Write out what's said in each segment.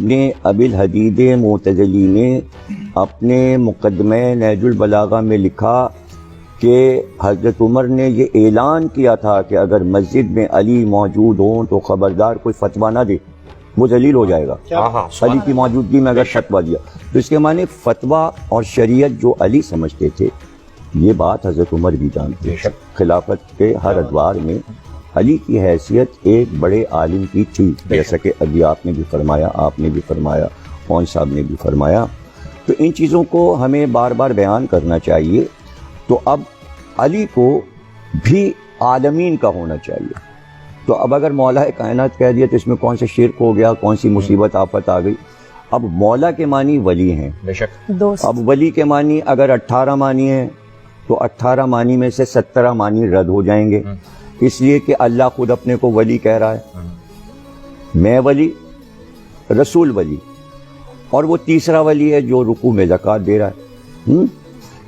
ابن ابی الحدید معتزلی نے اپنے مقدمہ نہج البلاغہ میں لکھا کہ حضرت عمر نے یہ اعلان کیا تھا کہ اگر مسجد میں علی موجود ہوں تو خبردار کوئی فتویٰ نہ دے، وہ ذلیل ہو جائے گا۔ علی کی موجودگی میں اگر فتویٰ دیا تو اس کے معنی فتویٰ اور شریعت جو علی سمجھتے تھے، یہ بات حضرت عمر بھی جانتے تھے۔ خلافت کے ہر ادوار میں علی کی حیثیت ایک بڑے عالم کی تھی، جیسا کہ ابھی آپ نے بھی فرمایا، آپ نے بھی فرمایا، کون صاحب نے بھی فرمایا۔ تو ان چیزوں کو ہمیں بار بار بیان کرنا چاہیے۔ تو اب علی کو بھی عالمین کا ہونا چاہیے۔ تو اب اگر مولا کائنات کہہ دیا تو اس میں کون سے شرک ہو گیا، کون سی مصیبت آفت آ گئی؟ اب مولا کے معنی ولی ہیں، بے شک۔ اب ولی کے معنی اگر 18 معنی ہیں تو 18 معنی میں سے 17 معنی رد ہو جائیں گے، اس لیے کہ اللہ خود اپنے کو ولی کہہ رہا ہے، میں ولی، رسول ولی، اور وہ تیسرا ولی ہے جو رکوع میں زکوٰۃ دے رہا ہے۔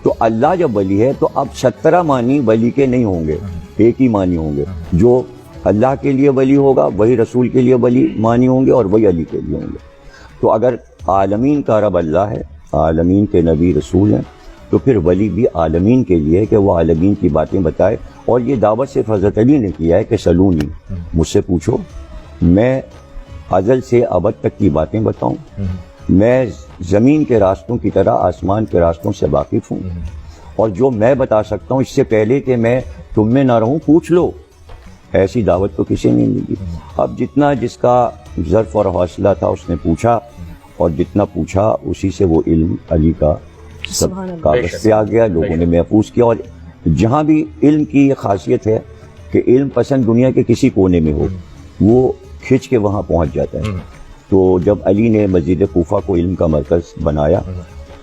تو اللہ جب ولی ہے تو اب 17 معنی ولی کے نہیں ہوں گے، ایک ہی معنی ہوں گے۔ جو اللہ کے لیے ولی ہوگا وہی رسول کے لیے ولی معنی ہوں گے اور وہی علی کے لیے ہوں گے۔ تو اگر عالمین کا رب اللہ ہے، عالمین کے نبی رسول ہیں، تو پھر ولی بھی عالمین کے لیے ہے کہ وہ عالمین کی باتیں بتائے۔ اور یہ دعوت صرف حضرت علی نے کیا ہے کہ سلونی، مجھ سے پوچھو، میں ازل سے ابد تک کی باتیں بتاؤں، میں زمین کے راستوں کی طرح آسمان کے راستوں سے واقف ہوں، اور جو میں بتا سکتا ہوں اس سے پہلے کہ میں تم میں نہ رہوں پوچھ لو۔ ایسی دعوت تو کسی نے نہیں دی۔ اب جتنا جس کا ظرف اور حوصلہ تھا اس نے پوچھا، اور جتنا پوچھا اسی سے وہ علم علی کا سب کاغذ سے آ گیا، لوگوں نے محفوظ کیا۔ اور جہاں بھی علم کی یہ خاصیت ہے کہ علم پسند دنیا کے کسی کونے میں ہو، وہ کھنچ کے وہاں پہنچ جاتا ہے۔ تو جب علی نے مسجد کوفہ کو علم کا مرکز بنایا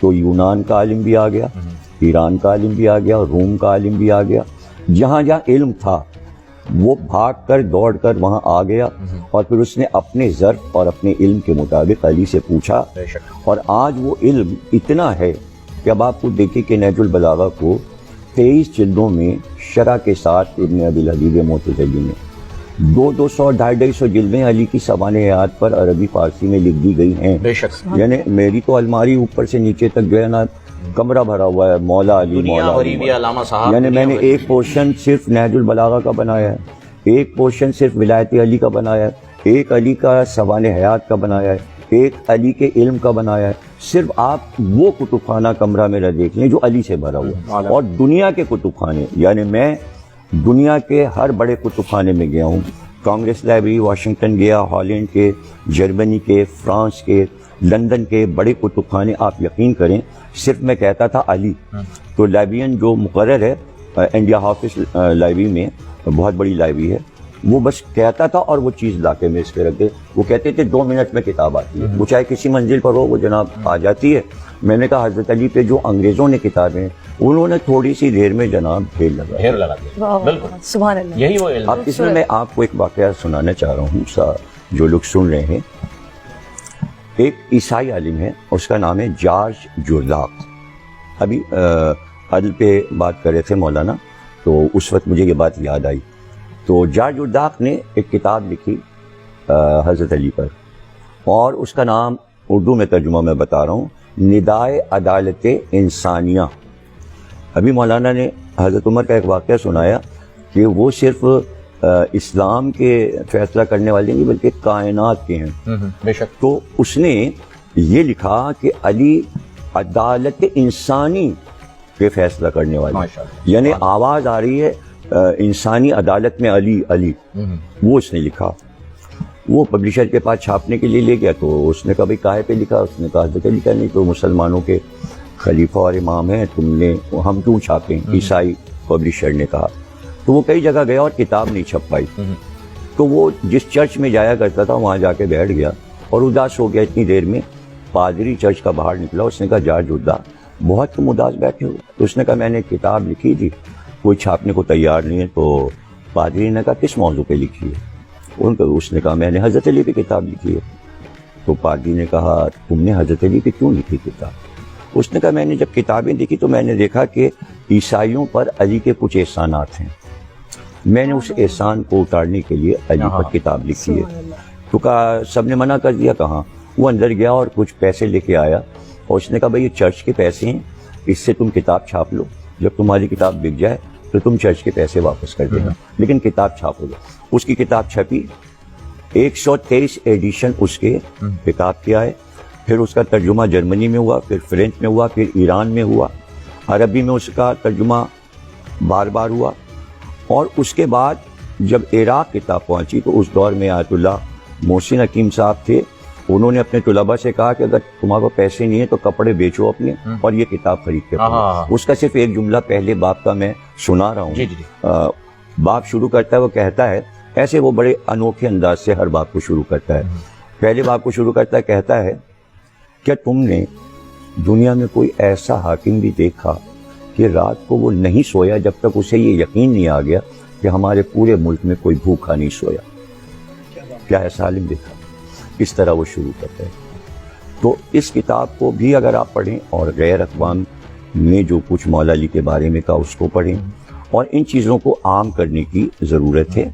تو یونان کا عالم بھی آ گیا، ایران کا عالم بھی آ گیا، روم کا عالم بھی آ گیا۔ جہاں جہاں علم تھا وہ بھاگ کر دوڑ کر وہاں آ گیا، اور پھر اس نے اپنے ظرف اور اپنے علم کے مطابق علی سے پوچھا۔ اور آج وہ علم اتنا ہے کہ اب آپ کو دیکھیں کہ نہج البلاغہ کو 23 جلدوں میں شرح کے ساتھ ابن ابی الحدید معتزلی نے 200-250 جلدیں علی کی سوانح حیات پر عربی فارسی میں لکھ دی گئی ہیں۔ بے شک۔ یعنی میری تو الماری اوپر سے نیچے تک جو ہے نا کمرہ بھرا ہوا ہے مولا علی، مولا علی۔ یعنی میں نے ایک پورشن صرف نہج البلاغہ کا بنایا ہے، ایک پورشن صرف ولایت علی کا بنایا ہے، ایک علی کا سوانح حیات کا بنایا ہے، ایک علی کے علم کا بنایا ہے۔ صرف آپ وہ کتب خانہ کمرہ میرا دیکھ لیں جو علی سے بھرا ہوا ہے۔ اور دنیا کے کتب خانے، یعنی میں دنیا کے ہر بڑے کتب خانے میں گیا ہوں، کانگریس لائبریری واشنگٹن گیا، ہالینڈ کے، جرمنی کے، فرانس کے، لندن کے بڑے کتب خانے، آپ یقین کریں صرف میں کہتا تھا علی، تو لائبریرین جو مقرر ہے انڈیا ہافس لائبریری میں، بہت بڑی لائبریری ہے، وہ بس کہتا تھا اور وہ چیز لا کے میز پہ رکھ دے۔ وہ کہتے تھے 2 منٹ میں کتاب آتی ہے، وہ چاہے کسی منزل پر ہو وہ جناب آ جاتی ہے۔ میں نے کہا حضرت علی پہ جو انگریزوں نے کتابیں، انہوں نے تھوڑی سی دیر میں جناب ڈھیر لگا دیا۔ بالکل سبحان اللہ، یہی وہ علم۔ اب اس میں آپ کو ایک واقعہ سنانا چاہ رہا ہوں، جو لوگ سن رہے ہیں۔ ایک عیسائی عالم ہے، اس کا نام ہے جارج جرداق۔ ابھی عدل پہ بات کر رہے تھے مولانا، تو اس وقت مجھے یہ بات یاد آئی۔ تو جارج جرداق نے ایک کتاب لکھی حضرت علی پر، اور اس کا نام اردو میں ترجمہ میں بتا رہا ہوں، ندائے عدالت انسانیہ۔ ابھی مولانا نے حضرت عمر کا ایک واقعہ سنایا کہ وہ صرف اسلام کے فیصلہ کرنے والے نہیں بلکہ کائنات کے ہیں۔ بے شک۔ تو اس نے یہ لکھا کہ علی عدالت انسانی کے فیصلہ کرنے والے، یعنی آواز آ رہی ہے انسانی عدالت میں علی علی، وہ اس نے لکھا۔ وہ پبلشر کے پاس چھاپنے کے لیے لے گیا، تو اس نے کہا بھائی کاہے پہ لکھا؟ اس نے کہا حضرت علی کا نہیں تو مسلمانوں کے خلیفہ اور امام ہیں، تم نے ہم کیوں چھاپیں؟ عیسائی پبلشر نے کہا۔ تو وہ کئی جگہ گیا اور کتاب نہیں چھپ پائی۔ تو وہ جس چرچ میں جایا کرتا تھا وہاں جا کے بیٹھ گیا اور اداس ہو گیا۔ اتنی دیر میں پادری چرچ کا باہر نکلا، اس نے کہا جارج جرداق بہت تم اداس بیٹھے ہو۔ تو اس نے کہا میں نے کتاب لکھی تھی، کوئی چھاپنے کو تیار نہیں ہے۔ تو پادری نے کہا کس موضوع پہ لکھی ہے؟ اس نے کہا میں نے حضرت علی پہ کتاب لکھی ہے۔ تو پادری نے کہا تم نے حضرت علی پہ کیوں لکھی کتاب؟ اس نے کہا میں نے جب کتابیں دیکھی تو میں نے دیکھا کہ عیسائیوں پر علی کے کچھ احسانات ہیں، میں نے اس احسان کو اتارنے کے لیے علی پر کتاب لکھی ہے۔ تو کہا سب نے منع کر دیا، کہاں؟ وہ اندر گیا اور کچھ پیسے لے کے آیا اور اس نے کہا بھائی یہ چرچ کے پیسے ہیں، اس سے تم کتاب چھاپ لو، جب تمہاری کتاب بک جائے تو تم چرچ کے پیسے واپس کر دینا، لیکن کتاب چھاپو گے۔ اس کی کتاب چھپی، 123 ایڈیشن اس کے کتاب کے آئے، پھر اس کا ترجمہ جرمنی میں ہوا، پھر فرینچ میں ہوا، پھر ایران میں ہوا، عربی میں اس کا ترجمہ بار بار ہوا، اور اس کے بعد جب عراق کتاب پہنچی تو اس دور میں آیت اللہ محسن حکیم صاحب تھے، انہوں نے اپنے طلباء سے کہا کہ اگر تمہارے کو پیسے نہیں ہیں تو کپڑے بیچو اپنے اور یہ کتاب خرید کے پڑھو۔ اس کا صرف ایک جملہ پہلے باب کا میں سنا رہا ہوں۔ باب شروع کرتا ہے، وہ کہتا ہے، ایسے وہ بڑے انوکھے انداز سے ہر باب کو شروع کرتا ہے۔ پہلے باب کو شروع کرتا ہے، کہتا ہے کیا تم نے دنیا میں کوئی ایسا حاکم بھی دیکھا کہ رات کو وہ نہیں سویا جب تک اسے یہ یقین نہیں آ گیا کہ ہمارے پورے ملک میں کوئی بھوکا نہیں سویا؟ کیا ایسا عالم دیکھا؟ اس طرح وہ شروع کرتا ہے۔ تو اس کتاب کو بھی اگر آپ پڑھیں اور غیر اقوام میں جو کچھ مولا علی کے بارے میں کہا اس کو پڑھیں، اور ان چیزوں کو عام کرنے کی ضرورت ہے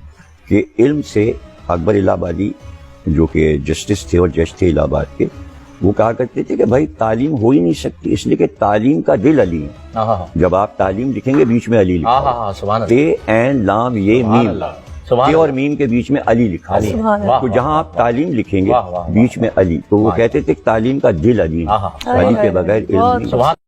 کہ علم سے اکبر الہ آبادی جو کہ جسٹس تھے اور جج تھے الہ آباد کے، وہ کہا کرتے تھے کہ بھائی تعلیم ہو ہی نہیں سکتی، اس لیے کہ تعلیم کا دل علی ہے۔ جب آپ تعلیم لکھیں گے بیچ میں علی لکھا ہے، اے این لام یہ میم، اے اور میم کے بیچ میں علی لکھا ہے۔ تو جہاں آپ تعلیم لکھیں گے بیچ میں علی، تو وہ کہتے تھے کہ تعلیم کا دل علی ہے، علی کے بغیر علم نہیں۔